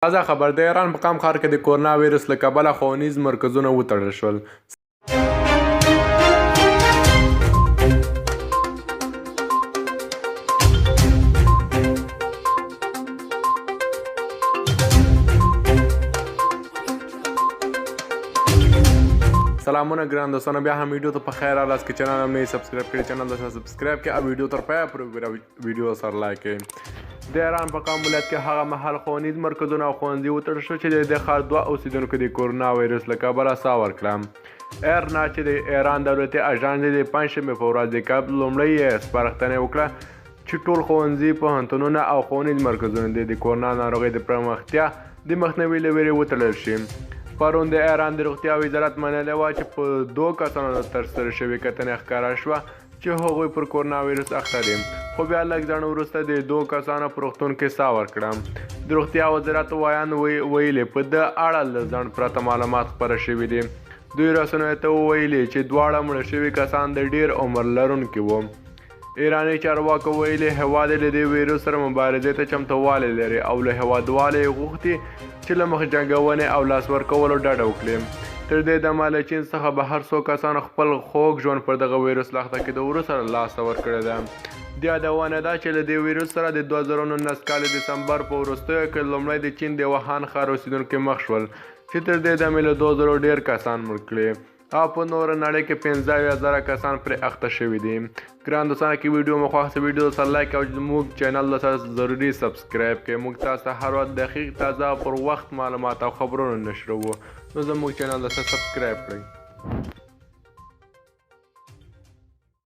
تازه خبر د ایران په قم ښار کې د کورونا ویروس له کبله ښوونیز مرکزونه وتړل شول. سلامونه ګران دوستانو، بیا هم ویډیو ته په خیر راغلاست. که چینل هم نه یې سبسکرایب کړی چینل ته سبسکرایب کړئ او ویډیو تر پایه پورې ویډیو سره لایک کړئ. د ایران په قم ولایت کې هغه مهال ښوونیز مرکزونه او ښوونځي وتړل شول چې د دې ښار 2 اوسېدونکو د کورونا ویروس له کبله ساه ورکړه. ایرنا چې د ایران دولتي اژانس دی د پنجشنبې په ورځ د کب لومړی یې سپارښتنه وکړه چې ټول ښوونځي، پوهنتونونه او ښوونیز مرکزونه د کورونا ناروغۍ د پرمختیا د مخنیوي له ویرې وتړل شي. پرون د ایران د روغتیا وزارت منلې وه چې په 2 کسانو ترسره شوې کتنه ښکاره شوه چې هغوی پر کورونا ویروس اخته دي، خو بیا لږ ځنډ وروسته د 2 کسانو په روغتون کې ساه ورکړه. د روغتیا وزارت وایان ویلي په دې اړه له ځنډ پرته معلومات خپاره شوي دي. دوی رسنیو ته وویلي چې دواړه مړه شوي کسان د ډیر عمر لرونکي وو. ایراني چارواکو ویلي هیواد له دې ویروس سره مبارزې ته چمتووالی لري او له هیوادوالو یې غوښتي چې له مخ جنګونې او لاس ورکولو ډډه وکړي. تر دې دمه له چین څخه بهر څو کسانو خپل خوږ ژوند پر دغه ویروس له اخته کېدو وروسته لاسته ورکړی ده. د یادونه ده چې له دې ویروس سره د 2019 کال دسمبر په وروستیو کې لومړی د چین د وهان ښار اوسېدونکي مخ شول چې تر دې دمې له 2000 ډېر کسان مړ کړي او په نوره نړۍ کې 15,000 کسان پرې اخته شوي دي. ګران دوستانو، که ویډیو مو خوښ سي ویډیو سره لایک او زموږ چینل سره ضروري سبسکرایب کړئ. موږ تاسو ته هر وخت دقیق، تازه او پر وخت معلومات او خبرونه نشروو، نو زموږ چینل سره سبسکرایب کړئ.